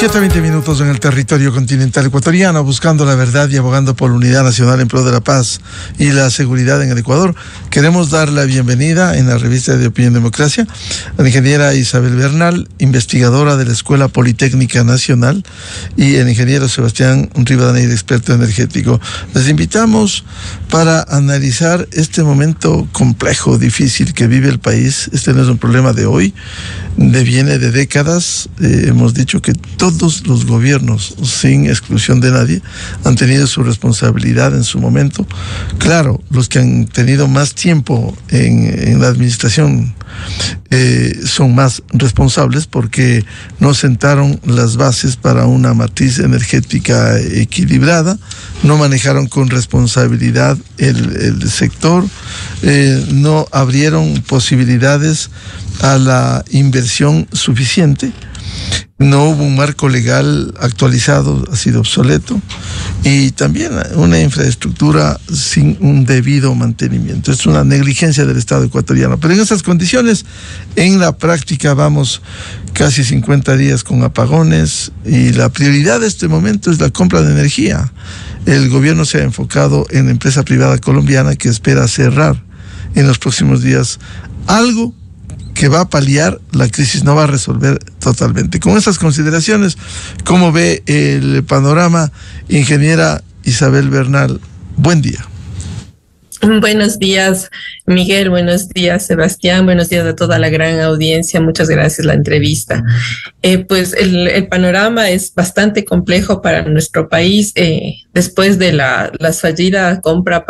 7:20 minutos en el territorio continental ecuatoriano, buscando la verdad y abogando por la unidad nacional en pro de la paz y la seguridad en el Ecuador. Queremos dar la bienvenida en la revista de Opinión Democracia a la ingeniera Isabel Bernal, investigadora de la Escuela Politécnica Nacional, y el ingeniero Sebastián Rivadeneira, experto energético. Les invitamos para analizar este momento complejo, difícil que vive el país. Este no es un problema de hoy, viene de décadas. Hemos dicho que todos los gobiernos, sin exclusión de nadie, han tenido su responsabilidad en su momento. Claro, los que han tenido más tiempo en la administración son más responsables porque no sentaron las bases para una matriz energética equilibrada, no manejaron con responsabilidad el sector, no abrieron posibilidades a la inversión suficiente. No hubo un marco legal actualizado, ha sido obsoleto, y también una infraestructura sin un debido mantenimiento. Es una negligencia del Estado ecuatoriano. Pero en esas condiciones, en la práctica vamos casi 50 días con apagones, y la prioridad de este momento es la compra de energía. El gobierno se ha enfocado en la empresa privada colombiana que espera cerrar en los próximos días algo que va a paliar la crisis, no va a resolver totalmente. Con estas consideraciones, ¿cómo ve el panorama, ingeniera Isabel Bernal? Buen día. Buenos días, Miguel. Buenos días, Sebastián. Buenos días a toda la gran audiencia. Muchas gracias por la entrevista. Pues el panorama es bastante complejo para nuestro país. Después de la fallida compra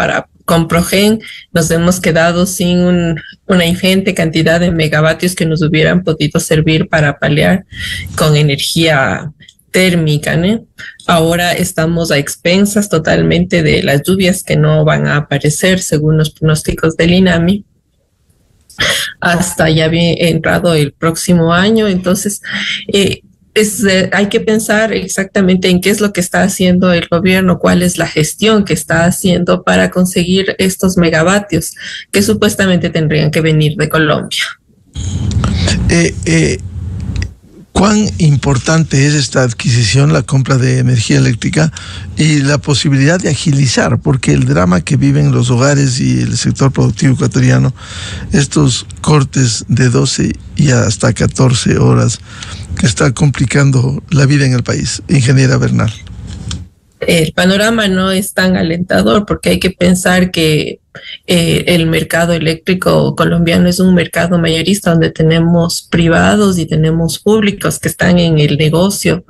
con Progen, nos hemos quedado sin una ingente cantidad de megavatios que nos hubieran podido servir para paliar con energía térmica, ¿no? Ahora estamos a expensas totalmente de las lluvias que no van a aparecer según los pronósticos del INAMI hasta ya bien entrado el próximo año. Entonces, hay que pensar exactamente en qué es lo que está haciendo el gobierno, cuál es la gestión que está haciendo para conseguir estos megavatios que supuestamente tendrían que venir de Colombia. ¿Cuán importante es esta adquisición, la compra de energía eléctrica y la posibilidad de agilizar? Porque el drama que viven los hogares y el sector productivo ecuatoriano, estos cortes de 12 y hasta 14 horas, que está complicando la vida en el país. Ingeniera Bernal. El panorama no es tan alentador porque hay que pensar que el mercado eléctrico colombiano es un mercado mayorista donde tenemos privados y tenemos públicos que están en el negocio,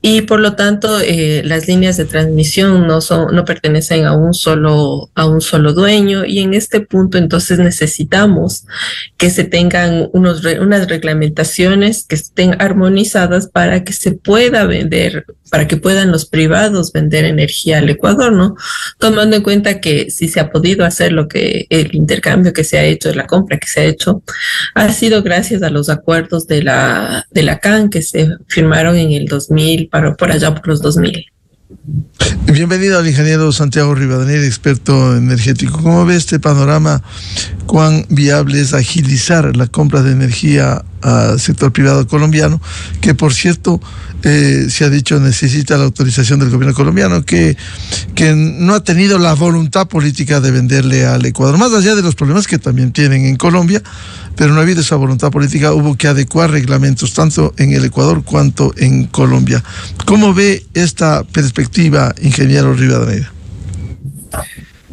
y por lo tanto las líneas de transmisión no pertenecen a un solo dueño, y en este punto entonces necesitamos que se tengan unas reglamentaciones que estén armonizadas para que se pueda vender, para que puedan los privados vender energía al Ecuador, ¿no? Tomando en cuenta que si se ha podido hacer lo que el intercambio que se ha hecho, la compra que se ha hecho, ha sido gracias a los acuerdos de la CAN que se firmaron en el 2000, por allá por los 2000. Bienvenido al ingeniero Santiago Rivadeneira, experto energético. ¿Cómo ve este panorama? ¿Cuán viable es agilizar la compra de energía al sector privado colombiano, que por cierto se ha dicho necesita la autorización del gobierno colombiano, que no ha tenido la voluntad política de venderle al Ecuador, más allá de los problemas que también tienen en Colombia, pero no ha habido esa voluntad política? Hubo que adecuar reglamentos tanto en el Ecuador cuanto en Colombia. ¿Cómo ve esta perspectiva, ingeniero Rivadeneira?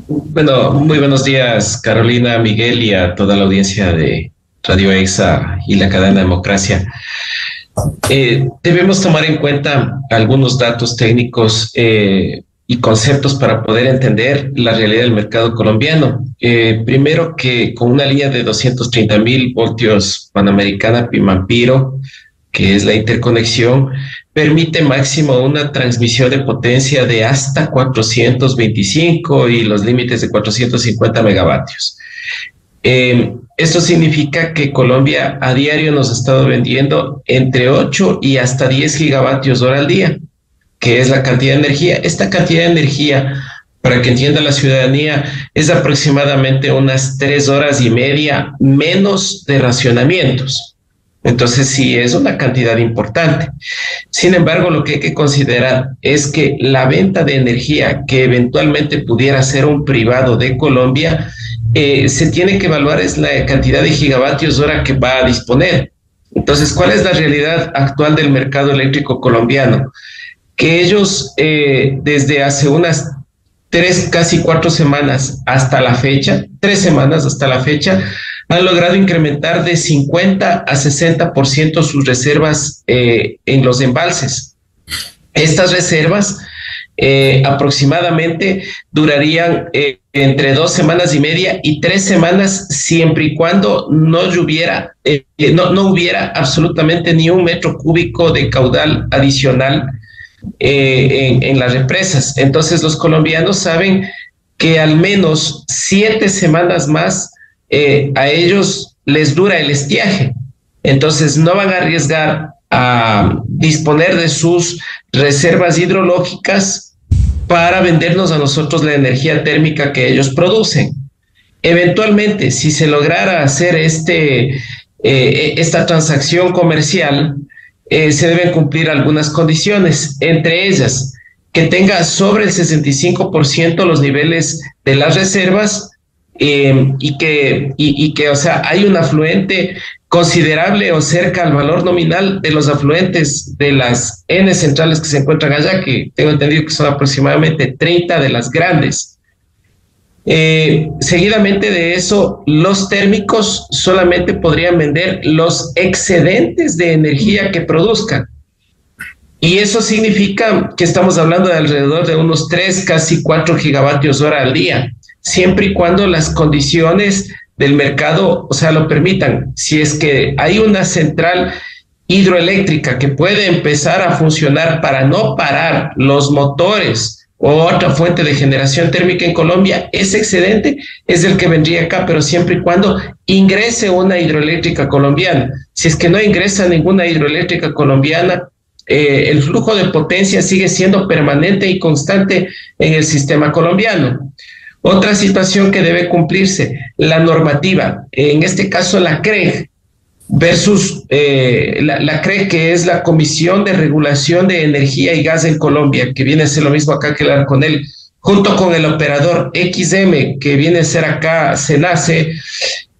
Bueno, muy buenos días, Carolina, Miguel, y a toda la audiencia de Radio EXA y la cadena Democracia. Debemos tomar en cuenta algunos datos técnicos y conceptos para poder entender la realidad del mercado colombiano. Primero, que con una línea de 230.000 voltios Panamericana Pimampiro, que es la interconexión, permite máximo una transmisión de potencia de hasta 425 y los límites de 450 megavatios. Esto significa que Colombia a diario nos ha estado vendiendo entre 8 y hasta 10 gigavatios hora al día, que es la cantidad de energía. Esta cantidad de energía, para que entienda la ciudadanía, es aproximadamente unas 3 horas y media menos de racionamientos. Entonces sí es una cantidad importante. Sin embargo, lo que hay que considerar es que la venta de energía que eventualmente pudiera ser un privado de Colombia, se tiene que evaluar es la cantidad de gigavatios hora que va a disponer. Entonces, ¿cuál es la realidad actual del mercado eléctrico colombiano? Que ellos desde hace unas 3, casi 4 semanas hasta la fecha, 3 semanas hasta la fecha, han logrado incrementar de 50 a 60% sus reservas en los embalses. Estas reservas aproximadamente durarían entre 2 semanas y media y 3 semanas, siempre y cuando no hubiera absolutamente ni un metro cúbico de caudal adicional en las represas. Entonces los colombianos saben que al menos 7 semanas más a ellos les dura el estiaje. Entonces no van a arriesgar a disponer de sus reservas hidrológicas para vendernos a nosotros la energía térmica que ellos producen. Eventualmente, si se lograra hacer esta transacción comercial, se deben cumplir algunas condiciones, entre ellas que tenga sobre el 65% los niveles de las reservas y que, o sea, hay un afluente considerable o cerca al valor nominal de los afluentes de las N centrales que se encuentran allá, que tengo entendido que son aproximadamente 30 de las grandes. Seguidamente de eso, los térmicos solamente podrían vender los excedentes de energía que produzcan. Y eso significa que estamos hablando de alrededor de unos 3, casi 4 gigavatios hora al día, siempre y cuando las condiciones del mercado, o sea, lo permitan. Si es que hay una central hidroeléctrica que puede empezar a funcionar para no parar los motores o otra fuente de generación térmica en Colombia, ese excedente es el que vendría acá, pero siempre y cuando ingrese una hidroeléctrica colombiana. Si es que no ingresa ninguna hidroeléctrica colombiana, el flujo de potencia sigue siendo permanente y constante en el sistema colombiano. Otra situación que debe cumplirse, la normativa, en este caso la CREG versus la CREG, que es la Comisión de Regulación de Energía y Gas en Colombia, que viene a ser lo mismo acá que el ARCONEL, junto con el operador XM, que viene a ser acá SENACE,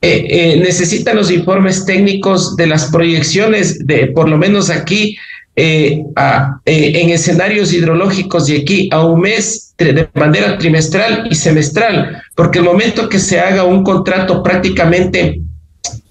necesitan los informes técnicos de las proyecciones de, por lo menos aquí, en escenarios hidrológicos y aquí a un mes de manera trimestral y semestral, porque el momento que se haga un contrato, prácticamente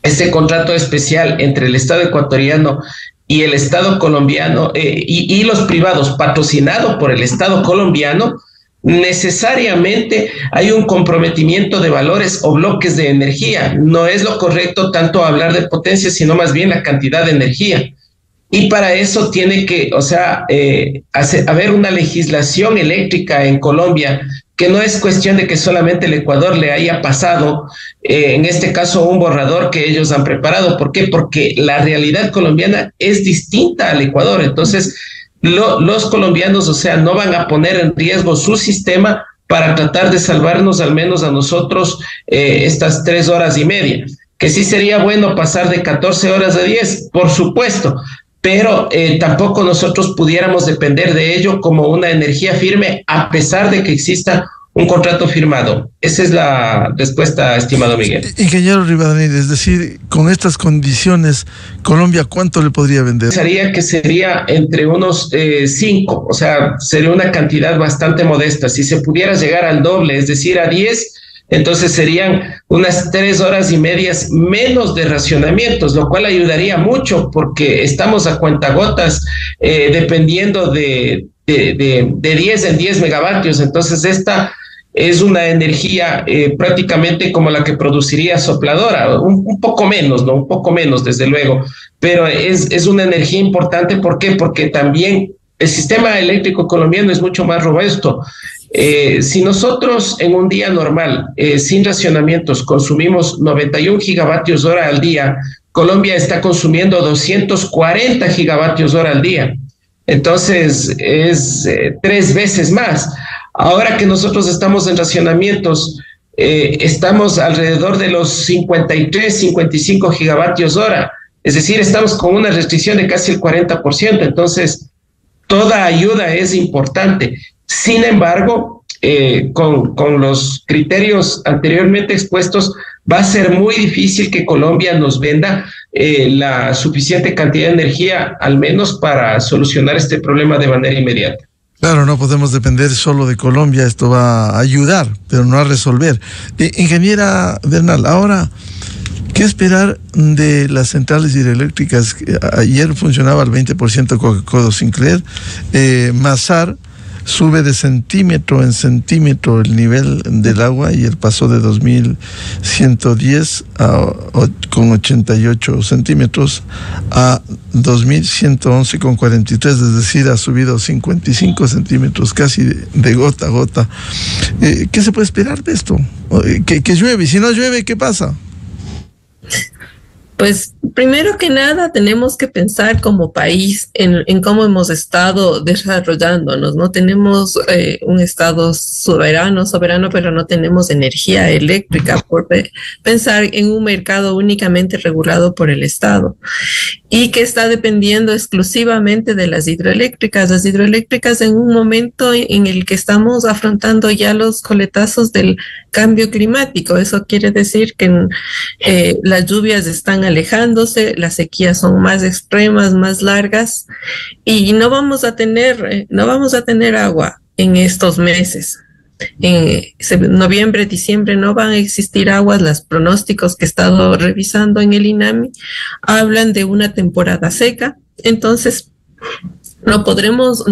este contrato especial entre el Estado ecuatoriano y el Estado colombiano y los privados patrocinado por el Estado colombiano, necesariamente hay un comprometimiento de valores o bloques de energía. No es lo correcto tanto hablar de potencia, sino más bien la cantidad de energía. Y para eso tiene que, o sea, haber una legislación eléctrica en Colombia, que no es cuestión de que solamente el Ecuador le haya pasado, en este caso, un borrador que ellos han preparado. ¿Por qué? Porque la realidad colombiana es distinta al Ecuador. Entonces, los colombianos, o sea, no van a poner en riesgo su sistema para tratar de salvarnos al menos a nosotros estas 3 horas y media. Que sí sería bueno pasar de 14 horas a 10, por supuesto, pero tampoco nosotros pudiéramos depender de ello como una energía firme, a pesar de que exista un contrato firmado. Esa es la respuesta, estimado Miguel. Ingeniero Rivadeneira, es decir, con estas condiciones, Colombia, ¿cuánto le podría vender? Pensaría que sería entre unos 5, o sea, sería una cantidad bastante modesta. Si se pudiera llegar al doble, es decir, a 10, entonces serían unas 3 horas y medias menos de racionamientos, lo cual ayudaría mucho porque estamos a cuentagotas dependiendo de 10 en 10 megavatios. Entonces esta es una energía prácticamente como la que produciría Sopladora, un poco menos, ¿no? Un poco menos, desde luego, pero es una energía importante. ¿Por qué? Porque también el sistema eléctrico colombiano es mucho más robusto. Si nosotros en un día normal, sin racionamientos, consumimos 91 gigavatios hora al día, Colombia está consumiendo 240 gigavatios hora al día. Entonces es 3 veces más. Ahora que nosotros estamos en racionamientos, estamos alrededor de los 53, 55 gigavatios hora. Es decir, estamos con una restricción de casi el 40%, entonces toda ayuda es importante. Sin embargo, con los criterios anteriormente expuestos, va a ser muy difícil que Colombia nos venda la suficiente cantidad de energía, al menos para solucionar este problema de manera inmediata. Claro, no podemos depender solo de Colombia, esto va a ayudar, pero no a resolver. Ingeniera Bernal, ahora, ¿qué esperar de las centrales hidroeléctricas? Ayer funcionaba al 20% Coca-Cola Sinclair, Masar sube de centímetro en centímetro el nivel del agua y pasó de 2.110 con 88 centímetros a 2.111 con 43, es decir, ha subido 55 centímetros casi de gota a gota. ¿Qué se puede esperar de esto? Que llueve, y si no llueve, ¿qué pasa? Pues primero que nada tenemos que pensar como país en cómo hemos estado desarrollándonos, ¿no? Tenemos un estado soberano, pero no tenemos energía eléctrica por pensar en un mercado únicamente regulado por el Estado y que está dependiendo exclusivamente de las hidroeléctricas. Las hidroeléctricas en un momento en el que estamos afrontando ya los coletazos del cambio climático. Eso quiere decir que las lluvias están alejándose, las sequías son más extremas, más largas y no vamos a tener agua en estos meses. En noviembre, diciembre no van a existir aguas. Los pronósticos que he estado revisando en el INAMI hablan de una temporada seca. Entonces, no podemos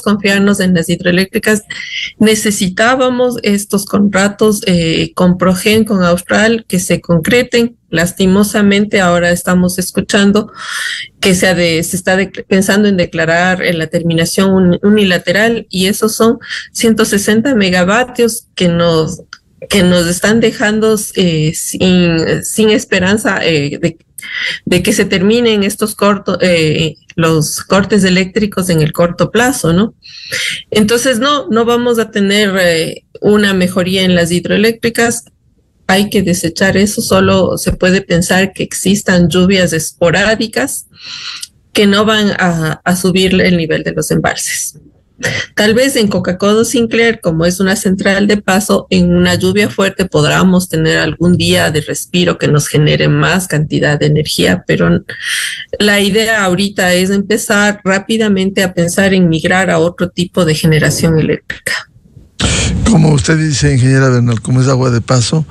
confiarnos en las hidroeléctricas. Necesitábamos estos contratos con Progen, con Austral, que se concreten. Lastimosamente, ahora estamos escuchando que se está pensando en declarar la terminación unilateral, y esos son 160 megavatios que nos están dejando sin esperanza de que se terminen estos los cortes eléctricos en el corto plazo, ¿no? Entonces, no vamos a tener una mejoría en las hidroeléctricas. Hay que desechar eso. Solo se puede pensar que existan lluvias esporádicas que no van a subir el nivel de los embalses. Tal vez en Coca-Cola Sinclair, como es una central de paso, en una lluvia fuerte podamos tener algún día de respiro que nos genere más cantidad de energía, pero la idea ahorita es empezar rápidamente a pensar en migrar a otro tipo de generación eléctrica. Como usted dice, ingeniera Bernal, como es agua de paso,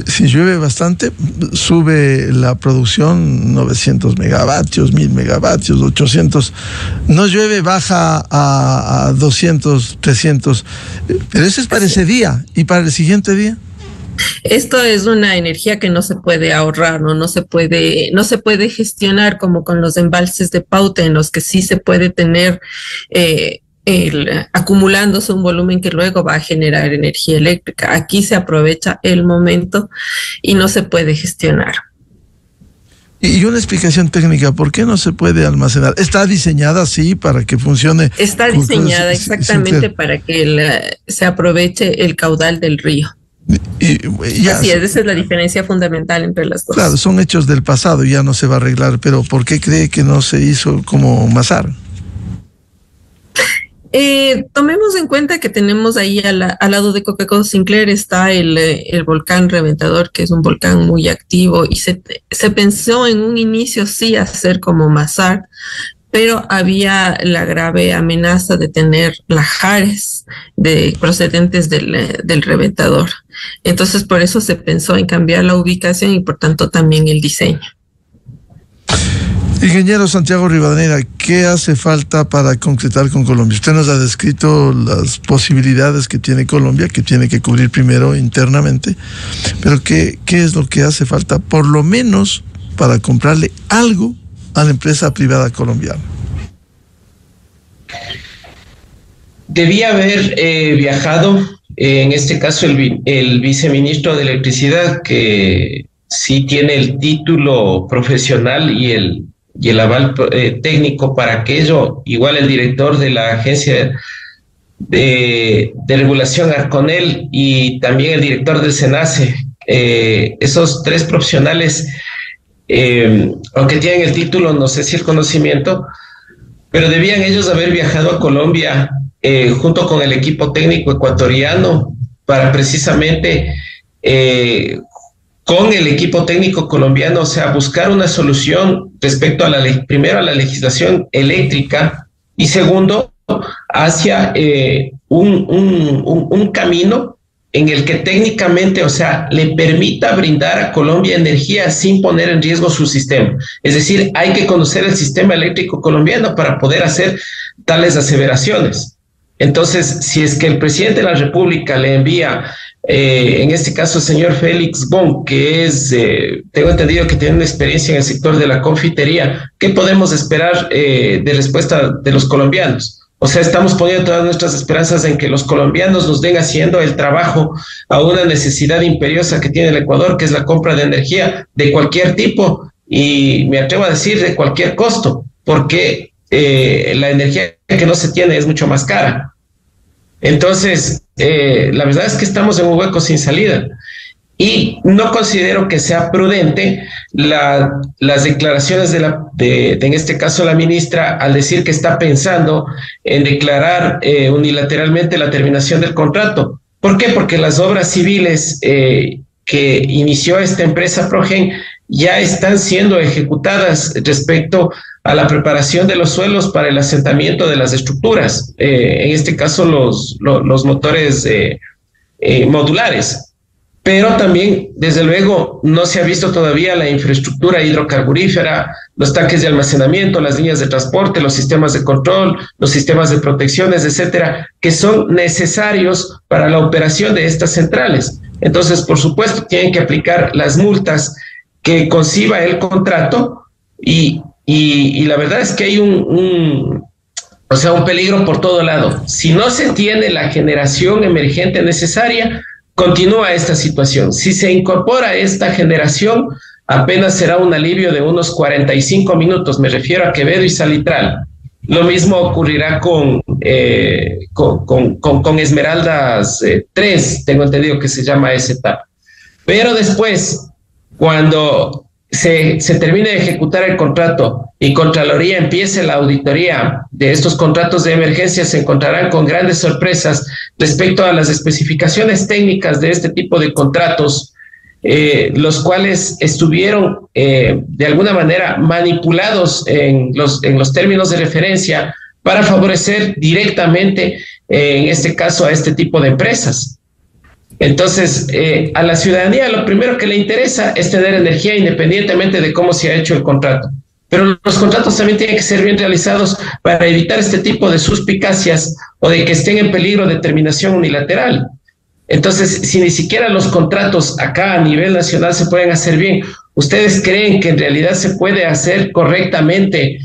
si llueve bastante, sube la producción 900 megavatios, 1000 megavatios, 800. No llueve, baja a 200, 300. Pero eso es para ese día. ¿Y para el siguiente día? Esto es una energía que no se puede ahorrar, no se puede gestionar como con los embalses de pauta, en los que sí se puede tener acumulándose un volumen que luego va a generar energía eléctrica. Aquí se aprovecha el momento y no se puede gestionar. Y una explicación técnica, ¿por qué no se puede almacenar? ¿Está diseñada así para que funcione? Está diseñada exactamente para que se aproveche el caudal del río. Así es, esa es la diferencia fundamental entre las dos. Claro, son hechos del pasado, ya no se va a arreglar, pero ¿por qué cree que no se hizo como Masar? Tomemos en cuenta que tenemos ahí al lado de Coca-Cola Sinclair está el volcán Reventador, que es un volcán muy activo, y se pensó en un inicio sí hacer como Masar, pero había la grave amenaza de tener lajares procedentes del Reventador. Entonces, por eso se pensó en cambiar la ubicación y por tanto también el diseño. Ingeniero Santiago Rivadeneira, ¿qué hace falta para concretar con Colombia? Usted nos ha descrito las posibilidades que tiene Colombia, que tiene que cubrir primero internamente, pero ¿qué es lo que hace falta, por lo menos, para comprarle algo a la empresa privada colombiana? Debía haber viajado, en este caso, el viceministro de Electricidad, que sí tiene el título profesional y el aval técnico para aquello, igual el director de la agencia de regulación Arconel y también el director del SENACE. Esos tres profesionales aunque tienen el título, no sé si el conocimiento, pero debían ellos haber viajado a Colombia junto con el equipo técnico ecuatoriano para precisamente con el equipo técnico colombiano, o sea, buscar una solución respecto a primero a la legislación eléctrica y segundo hacia un camino en el que técnicamente, o sea, le permita brindar a Colombia energía sin poner en riesgo su sistema. Es decir, hay que conocer el sistema eléctrico colombiano para poder hacer tales aseveraciones. Entonces, si es que el presidente de la República le envía, en este caso el señor Félix Bon, que es, tengo entendido que tiene una experiencia en el sector de la confitería, ¿qué podemos esperar de respuesta de los colombianos? O sea, estamos poniendo todas nuestras esperanzas en que los colombianos nos den haciendo el trabajo a una necesidad imperiosa que tiene el Ecuador, que es la compra de energía de cualquier tipo, y me atrevo a decir de cualquier costo, porque la energía que no se tiene es mucho más cara. Entonces, la verdad es que estamos en un hueco sin salida. Y no considero que sea prudente las declaraciones en este caso, la ministra, al decir que está pensando en declarar unilateralmente la terminación del contrato. ¿Por qué? Porque las obras civiles que inició esta empresa Progen ya están siendo ejecutadas respecto a la preparación de los suelos para el asentamiento de las estructuras, en este caso los motores modulares. Pero también, desde luego, no se ha visto todavía la infraestructura hidrocarburífera, los tanques de almacenamiento, las líneas de transporte, los sistemas de control, los sistemas de protecciones, etcétera, que son necesarios para la operación de estas centrales. Entonces, por supuesto, tienen que aplicar las multas que conciba el contrato y la verdad es que hay un peligro por todo lado. Si no se tiene la generación emergente necesaria, continúa esta situación. Si se incorpora esta generación, apenas será un alivio de unos 45 minutos, me refiero a Quevedo y Salitral. Lo mismo ocurrirá con Esmeraldas 3, tengo entendido que se llama esa etapa. Pero después, cuando se termine de ejecutar el contrato y Contraloría empiece la auditoría de estos contratos de emergencia, se encontrarán con grandes sorpresas respecto a las especificaciones técnicas de este tipo de contratos, los cuales estuvieron de alguna manera manipulados en los términos de referencia para favorecer directamente, en este caso, a este tipo de empresas. Entonces, a la ciudadanía lo primero que le interesa es tener energía independientemente de cómo se ha hecho el contrato. Pero los contratos también tienen que ser bien realizados para evitar este tipo de suspicacias o de que estén en peligro de terminación unilateral. Entonces, si ni siquiera los contratos acá a nivel nacional se pueden hacer bien, ¿ustedes creen que en realidad se puede hacer correctamente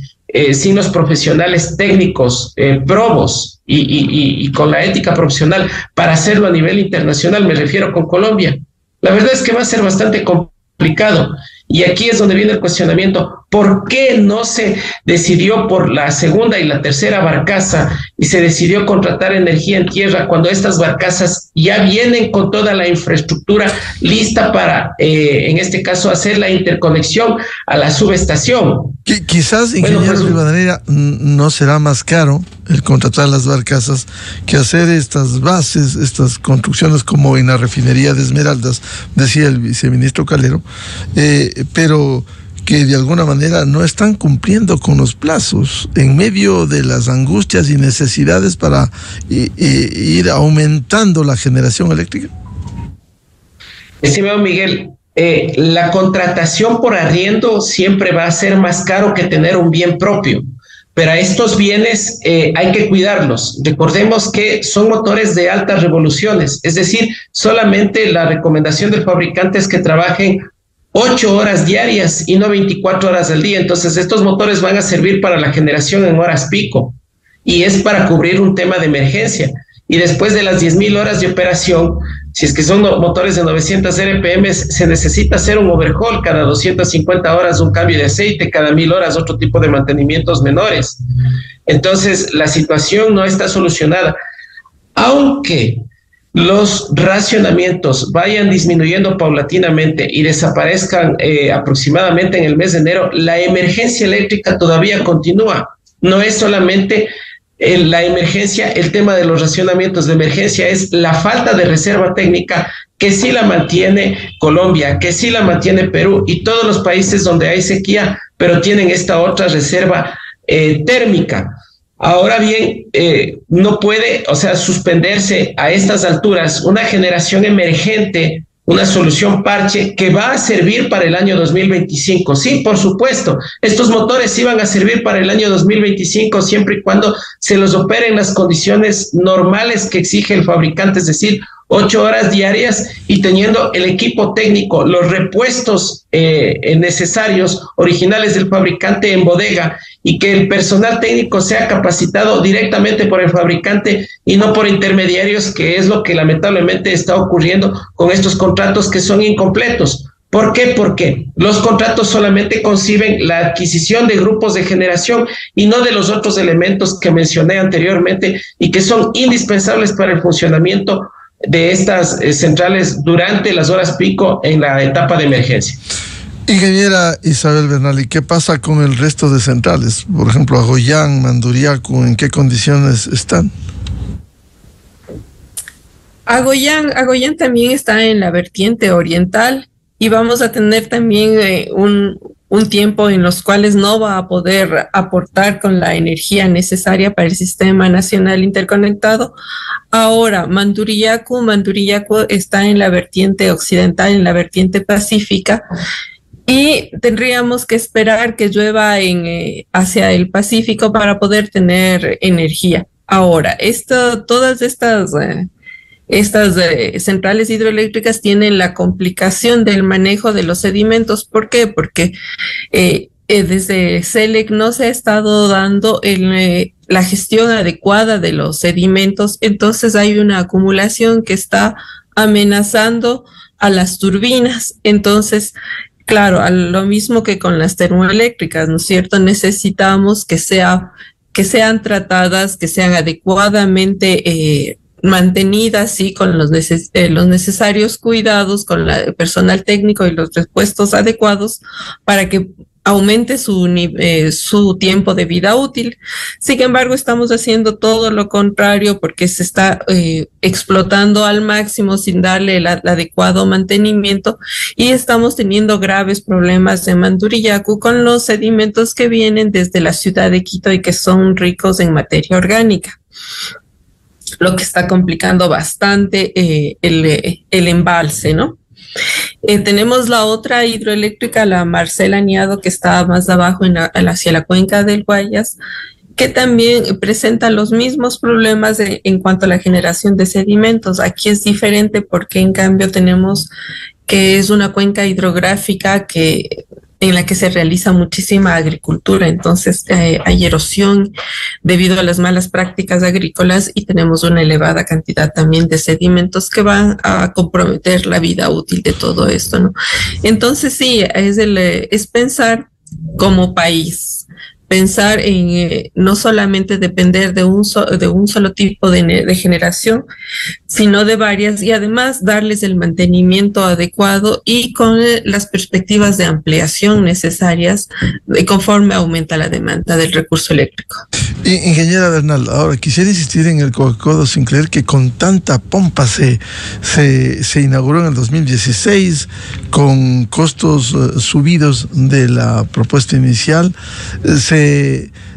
sin los profesionales técnicos probos y con la ética profesional para hacerlo a nivel internacional? Me refiero con Colombia. La verdad es que va a ser bastante complicado. Y aquí es donde viene el cuestionamiento. ¿Por qué no se decidió por la segunda y la tercera barcaza y se decidió contratar energía en tierra cuando estas barcazas ya vienen con toda la infraestructura lista para, en este caso, hacer la interconexión a la subestación? Quizás, ingeniero Rivadeneira, no será más caro el contratar las barcazas que hacer estas bases, estas construcciones como en la refinería de Esmeraldas, decía el viceministro Calero, pero que de alguna manera no están cumpliendo con los plazos en medio de las angustias y necesidades para ir aumentando la generación eléctrica. Estimado Miguel, la contratación por arriendo siempre va a ser más caro que tener un bien propio, pero a estos bienes hay que cuidarlos. Recordemos que son motores de altas revoluciones, es decir, solamente la recomendación del fabricante es que trabajen 8 horas diarias y no 24 horas al día. Entonces estos motores van a servir para la generación en horas pico y es para cubrir un tema de emergencia. Y después de las 10.000 horas de operación, si es que son motores de 900 RPM, se necesita hacer un overhaul cada 250 horas, un cambio de aceite, cada 1.000 horas otro tipo de mantenimientos menores. Entonces la situación no está solucionada, aunque los racionamientos vayan disminuyendo paulatinamente y desaparezcan aproximadamente en el mes de enero, la emergencia eléctrica todavía continúa. No es solamente la emergencia, el tema de los racionamientos de emergencia, es la falta de reserva técnica que sí la mantiene Colombia, que sí la mantiene Perú y todos los países donde hay sequía, pero tienen esta otra reserva térmica. Ahora bien, no puede, suspenderse a estas alturas una generación emergente, una solución parche que va a servir para el año 2025. Sí, por supuesto, estos motores iban a servir para el año 2025 siempre y cuando se los opere en las condiciones normales que exige el fabricante, es decir, 8 horas diarias y teniendo el equipo técnico, los repuestos necesarios, originales del fabricante en bodega, y que el personal técnico sea capacitado directamente por el fabricante y no por intermediarios, que es lo que lamentablemente está ocurriendo con estos contratos que son incompletos. ¿Por qué? Porque los contratos solamente conciben la adquisición de grupos de generación y no de los otros elementos que mencioné anteriormente y que son indispensables para el funcionamiento de estas centrales durante las horas pico en la etapa de emergencia. Ingeniera Isabel Bernal, ¿y qué pasa con el resto de centrales? Por ejemplo, Agollán, Manduriaco, ¿en qué condiciones están? Agollán también está en la vertiente oriental y vamos a tener también un tiempo en los cuales no va a poder aportar con la energía necesaria para el sistema nacional interconectado. Ahora, Manduriaco está en la vertiente occidental, en la vertiente pacífica, y tendríamos que esperar que llueva hacia el Pacífico para poder tener energía. Ahora, todas estas centrales hidroeléctricas tienen la complicación del manejo de los sedimentos. ¿Por qué? Porque desde CELEC no se ha estado dando la gestión adecuada de los sedimentos, entonces hay una acumulación que está amenazando a las turbinas. Entonces, claro, a lo mismo que con las termoeléctricas, ¿no es cierto? Necesitamos que sean tratadas, que sean adecuadamente mantenidas, sí, con los necesarios cuidados, con el personal técnico y los repuestos adecuados para que aumente su tiempo de vida útil. Sin embargo, estamos haciendo todo lo contrario porque se está explotando al máximo sin darle el adecuado mantenimiento y estamos teniendo graves problemas en Mandurillacu con los sedimentos que vienen desde la ciudad de Quito y que son ricos en materia orgánica, lo que está complicando bastante el embalse, ¿no? Tenemos la otra hidroeléctrica, la Marcela Niado, que está más abajo hacia la cuenca del Guayas, que también presenta los mismos problemas en cuanto a la generación de sedimentos. Aquí es diferente porque en cambio tenemos que es una cuenca hidrográfica en la que se realiza muchísima agricultura, entonces hay erosión debido a las malas prácticas agrícolas y tenemos una elevada cantidad también de sedimentos que van a comprometer la vida útil de todo esto, ¿no? Entonces sí, es pensar como país, pensar en no solamente depender de un solo tipo de generación, sino de varias, y además darles el mantenimiento adecuado y con las perspectivas de ampliación necesarias conforme aumenta la demanda del recurso eléctrico. Ingeniera Bernal, ahora quisiera insistir en el Coca-Cola Sinclair, que con tanta pompa se inauguró en el 2016 con costos subidos de la propuesta inicial.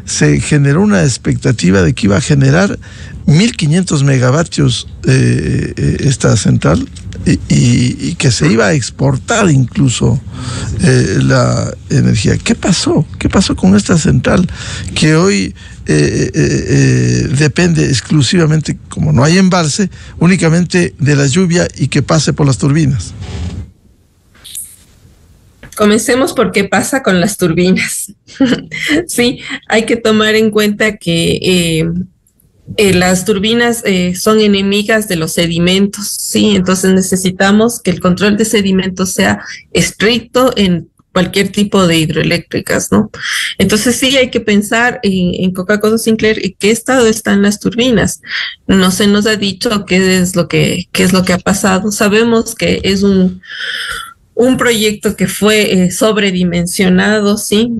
Se generó una expectativa de que iba a generar 1.500 megavatios esta central y que se iba a exportar incluso la energía. ¿Qué pasó? ¿Qué pasó con esta central que hoy depende exclusivamente, como no hay embalse, únicamente de la lluvia y que pase por las turbinas? Comencemos por qué pasa con las turbinas. Sí, hay que tomar en cuenta que las turbinas son enemigas de los sedimentos, sí, entonces necesitamos que el control de sedimentos sea estricto cualquier tipo de hidroeléctricas, ¿no? Entonces sí hay que pensar en Coca-Cola Sinclair y qué estado están las turbinas. No se nos ha dicho qué es lo que ha pasado. Sabemos que es un proyecto que fue sobredimensionado, sí,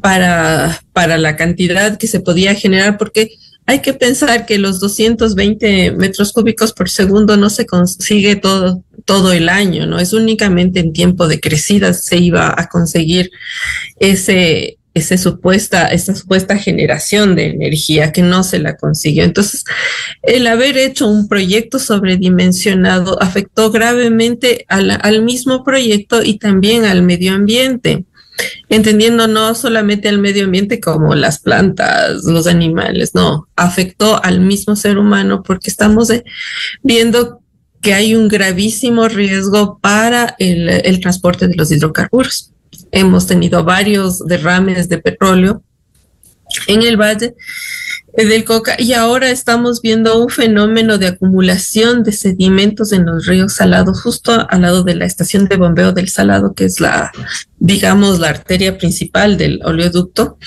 para la cantidad que se podía generar, porque hay que pensar que los 220 metros cúbicos por segundo no se consigue todo el año, ¿no? Es únicamente en tiempo de crecida se iba a conseguir esa supuesta generación de energía que no se la consiguió. Entonces, el haber hecho un proyecto sobredimensionado afectó gravemente al mismo proyecto y también al medio ambiente, entendiendo no solamente al medio ambiente como las plantas, los animales, no, afectó al mismo ser humano porque estamos viendo que hay un gravísimo riesgo para el transporte de los hidrocarburos. Hemos tenido varios derrames de petróleo en el Valle del Cauca y ahora estamos viendo un fenómeno de acumulación de sedimentos en los ríos salados justo al lado de la estación de bombeo del Salado, que es la arteria principal del oleoducto.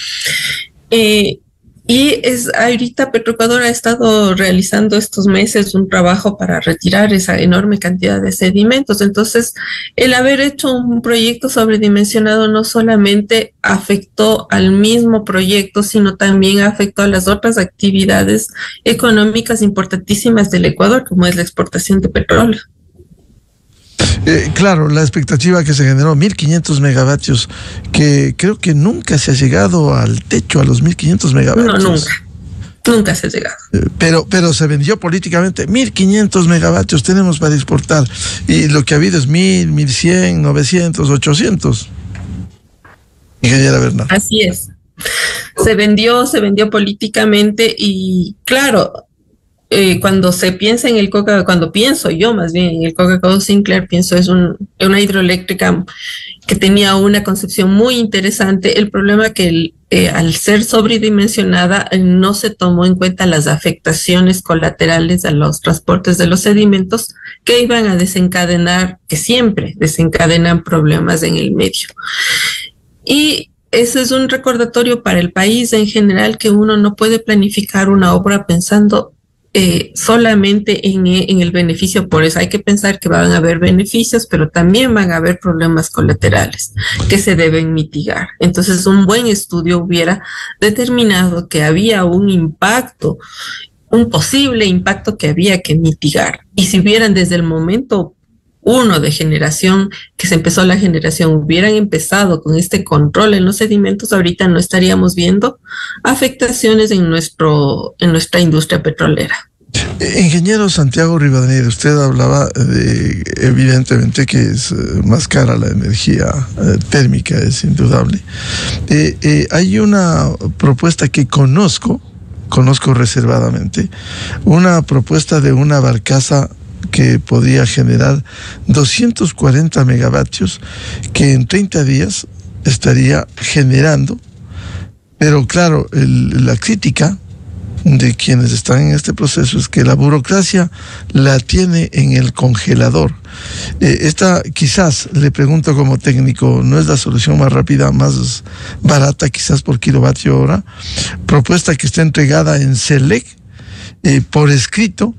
Y ahorita Petroecuador ha estado realizando estos meses un trabajo para retirar esa enorme cantidad de sedimentos. Entonces, el haber hecho un proyecto sobredimensionado no solamente afectó al mismo proyecto, sino también afectó a las otras actividades económicas importantísimas del Ecuador, como es la exportación de petróleo. Claro, la expectativa que se generó, 1.500 megavatios, que creo que nunca se ha llegado al techo, a los 1.500 megavatios. No, nunca se ha llegado. Pero se vendió políticamente, 1.500 megavatios tenemos para exportar, y lo que ha habido es 1.000, 1.100, 900, 800. Ingeniera Bernal. Así es. Se vendió políticamente y claro, cuando se piensa en el Coca, cuando pienso yo más bien en el Coca-Cola Sinclair, pienso es una hidroeléctrica que tenía una concepción muy interesante. El problema que al ser sobredimensionada no se tomó en cuenta las afectaciones colaterales a los transportes de los sedimentos que iban a desencadenar, que siempre desencadenan problemas en el medio. Y ese es un recordatorio para el país en general, que uno no puede planificar una obra pensando solamente en el beneficio. Por eso hay que pensar que van a haber beneficios, pero también van a haber problemas colaterales que se deben mitigar. Entonces, un buen estudio hubiera determinado que había un impacto, un posible impacto que había que mitigar. Y si hubieran desde el momento uno de generación, que se empezó la generación, hubieran empezado con este control en los sedimentos, ahorita no estaríamos viendo afectaciones en nuestra industria petrolera. Ingeniero Santiago Rivadeneira, usted hablaba de, evidentemente, que es más cara la energía térmica, es indudable. Hay una propuesta que conozco reservadamente, una propuesta de una barcaza que podría generar 240 megavatios, que en 30 días estaría generando. Pero claro, la crítica de quienes están en este proceso es que la burocracia la tiene en el congelador. Esta, quizás, le pregunto como técnico, no es la solución más rápida, más barata quizás por kilovatio hora, propuesta que está entregada en SELEC por escrito,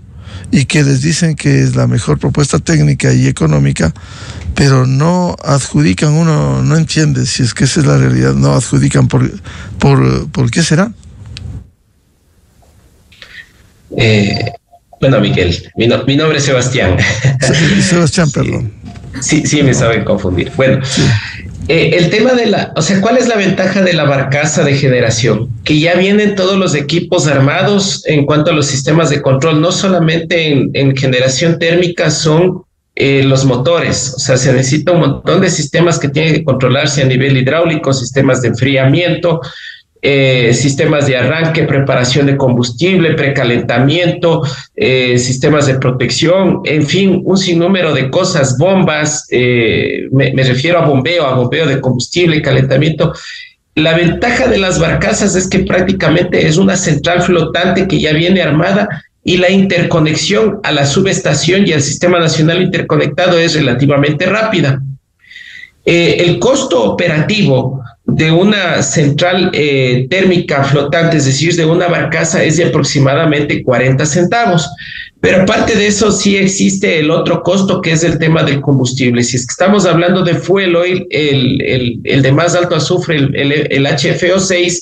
y que les dicen que es la mejor propuesta técnica y económica, pero no adjudican, uno no entiende si es que esa es la realidad, no adjudican ¿por qué será? Bueno, Miguel, mi nombre es Sebastián. Sebastián, perdón. Sí, me saben confundir. Bueno, sí. El tema ¿cuál es la ventaja de la barcaza de generación? Que ya vienen todos los equipos armados en cuanto a los sistemas de control, no solamente en generación térmica, son los motores. O sea, se necesita un montón de sistemas que tienen que controlarse a nivel hidráulico, sistemas de enfriamiento, sistemas de arranque, preparación de combustible, precalentamiento, sistemas de protección, en fin, un sinnúmero de cosas, bombas, me refiero a bombeo de combustible, calentamiento. La ventaja de las barcazas es que prácticamente es una central flotante que ya viene armada, y la interconexión a la subestación y al sistema nacional interconectado es relativamente rápida. el costo operativo de una central térmica flotante, es decir, de una barcaza, es de aproximadamente 40 centavos. Pero aparte de eso, sí existe el otro costo, que es el tema del combustible. Si es que estamos hablando de fuel oil, el de más alto azufre, el HFO6,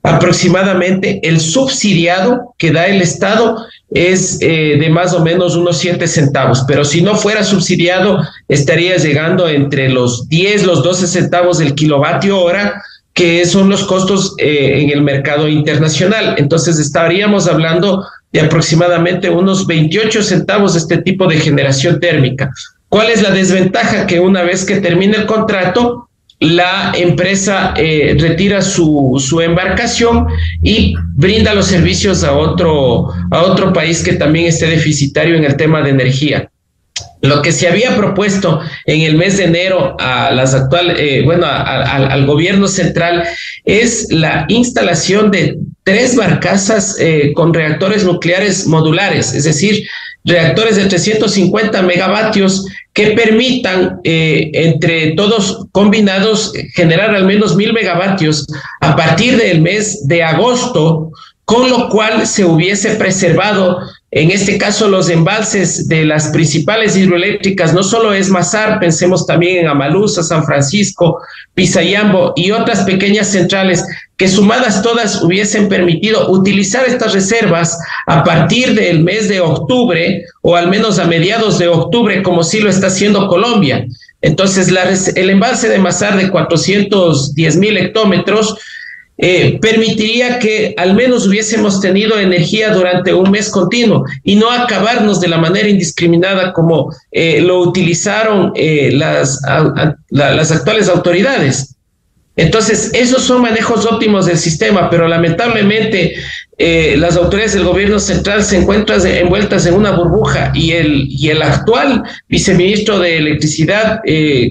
aproximadamente el subsidiado que da el Estado es de más o menos unos 7 centavos, pero si no fuera subsidiado estaría llegando entre los 10, los 12 centavos del kilovatio hora, que son los costos en el mercado internacional. Entonces estaríamos hablando de aproximadamente unos 28 centavos de este tipo de generación térmica. ¿Cuál es la desventaja? Que una vez que termine el contrato, la empresa retira su embarcación y brinda los servicios a otro país que también esté deficitario en el tema de energía. Lo que se había propuesto en el mes de enero a las al gobierno central es la instalación de 3 barcazas con reactores nucleares modulares, es decir, reactores de 350 megavatios que permitan entre todos combinados generar al menos 1000 megavatios a partir del mes de agosto, con lo cual se hubiese preservado, en este caso, los embalses de las principales hidroeléctricas, no solo es Mazar, pensemos también en Amalusa, San Francisco, Pisayambo y otras pequeñas centrales que sumadas todas hubiesen permitido utilizar estas reservas a partir del mes de octubre o al menos a mediados de octubre, como sí lo está haciendo Colombia. Entonces, el embalse de Mazar de 410,000 hectómetros permitiría que al menos hubiésemos tenido energía durante un mes continuo y no acabarnos de la manera indiscriminada como lo utilizaron las actuales autoridades. Entonces, esos son manejos óptimos del sistema, pero lamentablemente las autoridades del gobierno central se encuentran envueltas en una burbuja y el actual viceministro de Electricidad,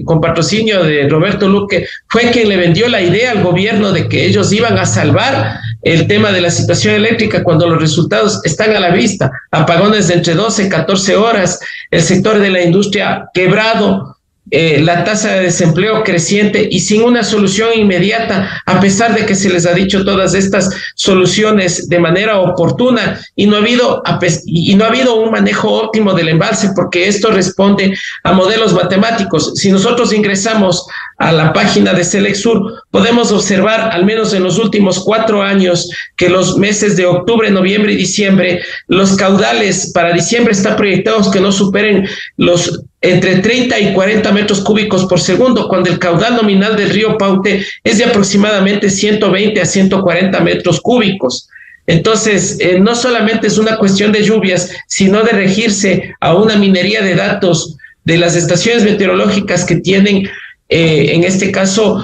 con patrocinio de Roberto Luque, fue quien le vendió la idea al gobierno de que ellos iban a salvar el tema de la situación eléctrica cuando los resultados están a la vista. Apagones de entre 12 y 14 horas, el sector de la industria quebrado, la tasa de desempleo creciente y sin una solución inmediata, a pesar de que se les ha dicho todas estas soluciones de manera oportuna y no ha habido un manejo óptimo del embalse, porque esto responde a modelos matemáticos. Si nosotros ingresamos a la página de Selexur, podemos observar, al menos en los últimos 4 años, que los meses de octubre, noviembre y diciembre, los caudales para diciembre están proyectados que no superen los entre 30 y 40 metros cúbicos por segundo, cuando el caudal nominal del río Paute es de aproximadamente 120 a 140 metros cúbicos. Entonces, no solamente es una cuestión de lluvias, sino de regirse a una minería de datos de las estaciones meteorológicas que tienen, en este caso,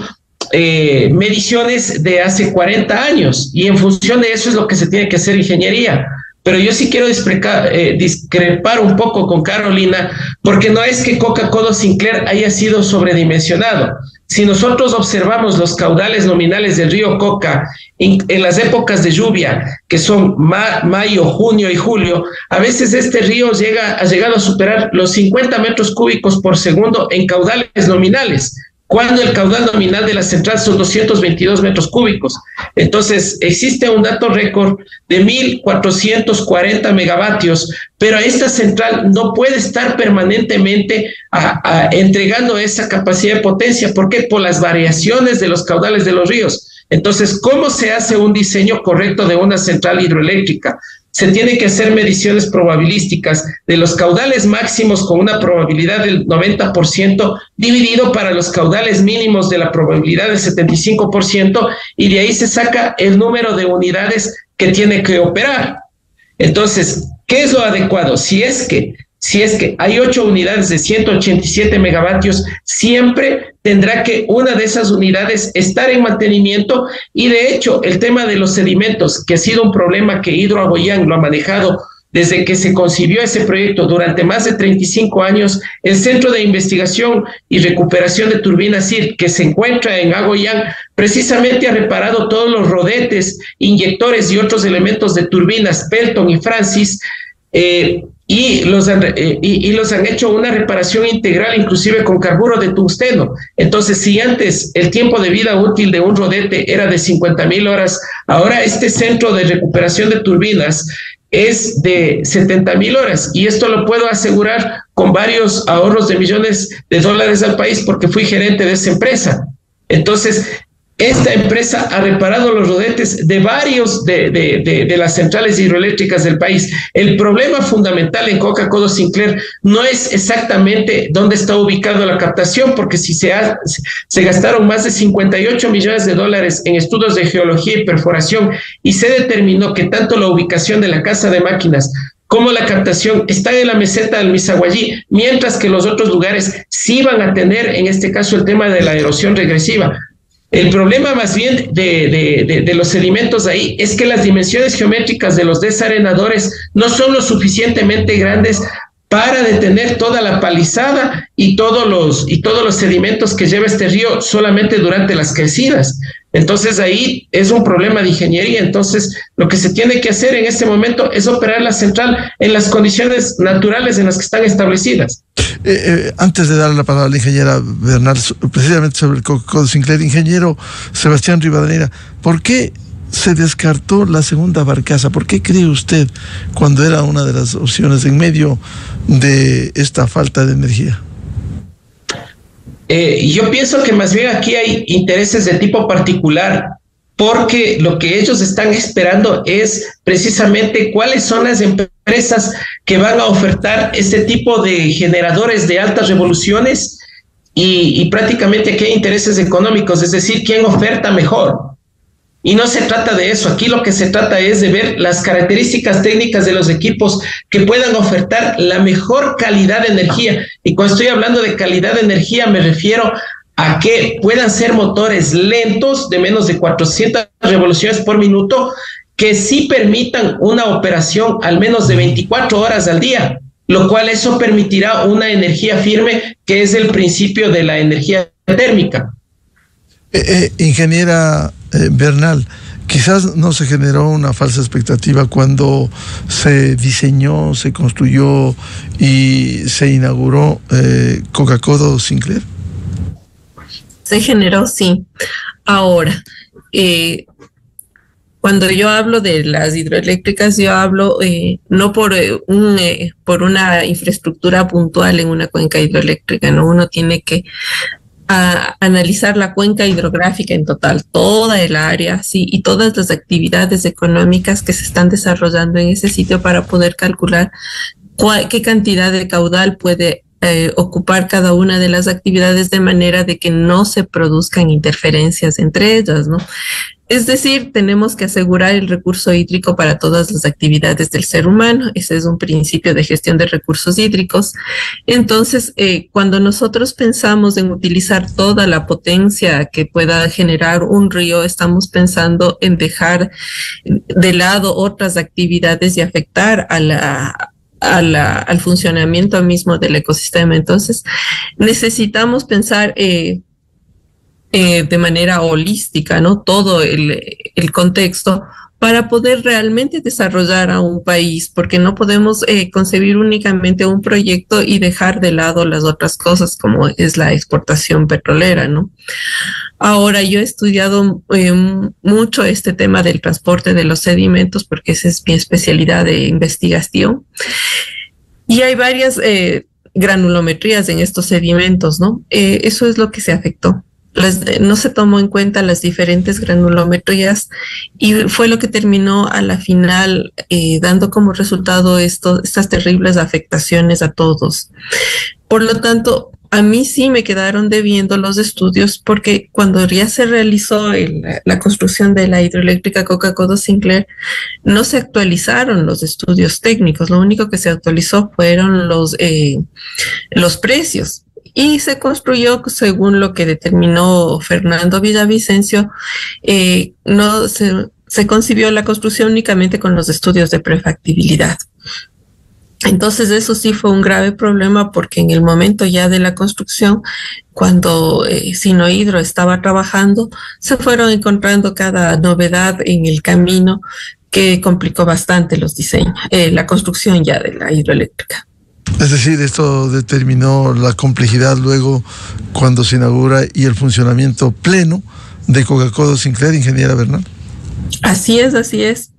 mediciones de hace 40 años, y en función de eso es lo que se tiene que hacer ingeniería. Pero yo sí quiero discrepar un poco con Carolina, porque no es que Coca-Cola Sinclair haya sido sobredimensionado. Si nosotros observamos los caudales nominales del río Coca en las épocas de lluvia, que son mayo, junio y julio, a veces este río ha llegado a superar los 50 metros cúbicos por segundo en caudales nominales, cuando el caudal nominal de la central son 222 metros cúbicos. Entonces, existe un dato récord de 1,440 megavatios, pero esta central no puede estar permanentemente entregando esa capacidad de potencia. ¿Por qué? Por las variaciones de los caudales de los ríos. Entonces, ¿cómo se hace un diseño correcto de una central hidroeléctrica? Se tiene que hacer mediciones probabilísticas de los caudales máximos con una probabilidad del 90%, dividido para los caudales mínimos de la probabilidad del 75%, y de ahí se saca el número de unidades que tiene que operar. Entonces, ¿qué es lo adecuado? Si es que hay 8 unidades de 187 megavatios, siempre tendrá que una de esas unidades estar en mantenimiento, y de hecho el tema de los sedimentos, que ha sido un problema que Hidroagoyán lo ha manejado desde que se concibió ese proyecto durante más de 35 años, el Centro de Investigación y Recuperación de Turbinas CIR, que se encuentra en Agoyán, precisamente ha reparado todos los rodetes, inyectores y otros elementos de turbinas Pelton y Francis, y los han hecho una reparación integral, inclusive con carburo de tungsteno. Entonces, si antes el tiempo de vida útil de un rodete era de 50.000 horas, ahora este centro de recuperación de turbinas es de 70.000 horas, y esto lo puedo asegurar con varios ahorros de millones de dólares al país, porque fui gerente de esa empresa. Entonces, esta empresa ha reparado los rodetes de varios de las centrales hidroeléctricas del país. El problema fundamental en Coca-Cola Sinclair no es exactamente dónde está ubicada la captación, porque si se gastaron más de 58 millones de dólares en estudios de geología y perforación, y se determinó que tanto la ubicación de la casa de máquinas como la captación está en la meseta del Misaguallí, mientras que los otros lugares sí van a tener, en este caso, el tema de la erosión regresiva. El problema más bien de los sedimentos ahí es que las dimensiones geométricas de los desarenadores no son lo suficientemente grandes para detener toda la palizada y todos los sedimentos que lleva este río solamente durante las crecidas. Entonces ahí es un problema de ingeniería. Entonces lo que se tiene que hacer en este momento es operar la central en las condiciones naturales en las que están establecidas. Antes de dar la palabra a la ingeniera Bernal, precisamente sobre el Coca-Cola Sinclair, ingeniero Sebastián Rivadeneira, ¿por qué se descartó la segunda barcaza? ¿Por qué cree usted, cuando era una de las opciones en medio de esta falta de energía? Yo pienso que más bien aquí hay intereses de tipo particular, porque lo que ellos están esperando es precisamente cuáles son las empresas que van a ofertar este tipo de generadores de altas revoluciones, y prácticamente aquí hay intereses económicos, es decir, quién oferta mejor. Y no se trata de eso. Aquí lo que se trata es de ver las características técnicas de los equipos que puedan ofertar la mejor calidad de energía. Y cuando estoy hablando de calidad de energía, me refiero a que puedan ser motores lentos de menos de 400 revoluciones por minuto, que sí permitan una operación al menos de 24 horas al día, lo cual eso permitirá una energía firme, que es el principio de la energía térmica. Ingeniera Bernal, quizás no se generó una falsa expectativa cuando se diseñó, se construyó y se inauguró Coca-Cola Sinclair. Se generó, sí. Ahora, cuando yo hablo de las hidroeléctricas, yo hablo no por una infraestructura puntual en una cuenca hidroeléctrica, ¿no? Uno tiene que analizar la cuenca hidrográfica en total, toda el área, sí, y todas las actividades económicas que se están desarrollando en ese sitio para poder calcular qué cantidad de caudal puede ocupar cada una de las actividades, de manera de que no se produzcan interferencias entre ellas, ¿no? Es decir, tenemos que asegurar el recurso hídrico para todas las actividades del ser humano. Ese es un principio de gestión de recursos hídricos. Entonces, cuando nosotros pensamos en utilizar toda la potencia que pueda generar un río, estamos pensando en dejar de lado otras actividades y afectar al funcionamiento mismo del ecosistema. Entonces, necesitamos pensar de manera holística, ¿no? Todo el contexto para poder realmente desarrollar a un país, porque no podemos concebir únicamente un proyecto y dejar de lado las otras cosas, como es la exportación petrolera, ¿no? Ahora, yo he estudiado mucho este tema del transporte de los sedimentos, porque esa es mi especialidad de investigación, y hay varias granulometrías en estos sedimentos, ¿no? Eso es lo que se afectó. No se tomó en cuenta las diferentes granulometrías, y fue lo que terminó a la final dando como resultado estas terribles afectaciones a todos. Por lo tanto, a mí sí me quedaron debiendo los estudios, porque cuando ya se realizó la construcción de la hidroeléctrica Coca-Cola Sinclair, no se actualizaron los estudios técnicos. Lo único que se actualizó fueron los precios. Y se construyó según lo que determinó Fernando Villavicencio. No se concibió la construcción únicamente con los estudios de prefactibilidad. Entonces eso sí fue un grave problema, porque en el momento ya de la construcción, cuando Sinohidro estaba trabajando, se fueron encontrando cada novedad en el camino que complicó bastante los diseños, la construcción ya de la hidroeléctrica. Es decir, esto determinó la complejidad luego cuando se inaugura y el funcionamiento pleno de Coca-Cola Sinclair, ingeniera Bernal. Así es, así es.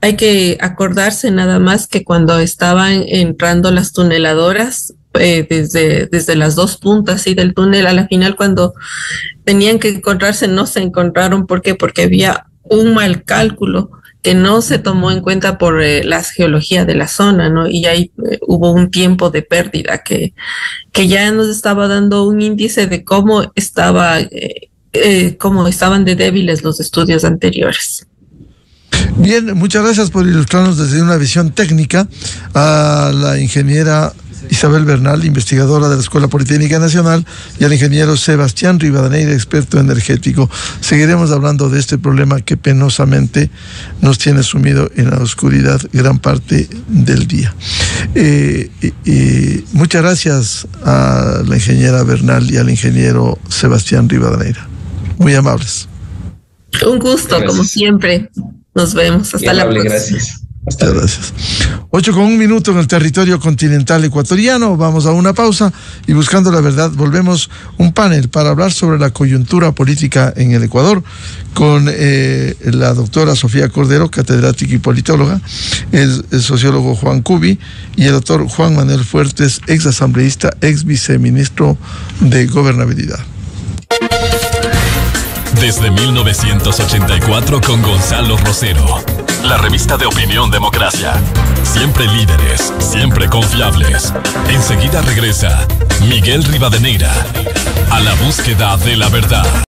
Hay que acordarse nada más que cuando estaban entrando las tuneladoras, desde las dos puntas del túnel, a la final cuando tenían que encontrarse no se encontraron. ¿Por qué? Porque había un mal cálculo que no se tomó en cuenta por la geología de la zona, ¿no? Y ahí hubo un tiempo de pérdida que ya nos estaba dando un índice de cómo estaban de débiles los estudios anteriores. Bien, muchas gracias por ilustrarnos desde una visión técnica a la ingeniera Isabel Bernal, investigadora de la Escuela Politécnica Nacional, y al ingeniero Sebastián Rivadeneira, experto energético. Seguiremos hablando de este problema que penosamente nos tiene sumido en la oscuridad gran parte del día. Muchas gracias a la ingeniera Bernal y al ingeniero Sebastián Rivadeneira. Muy amables. Un gusto, como siempre. Nos vemos. Hasta la próxima. Gracias. Muchas gracias. 8:01 en el territorio continental ecuatoriano. Vamos a una pausa y buscando la verdad volvemos un panel para hablar sobre la coyuntura política en el Ecuador con la doctora Sofía Cordero, catedrática y politóloga, el sociólogo Juan Cubi y el doctor Juan Manuel Fuertes, ex asambleísta, ex viceministro de Gobernabilidad. Desde 1984 con Gonzalo Rosero. La revista de opinión Democracia. Siempre líderes, siempre confiables. Enseguida regresa Miguel Rivadeneira a la búsqueda de la verdad.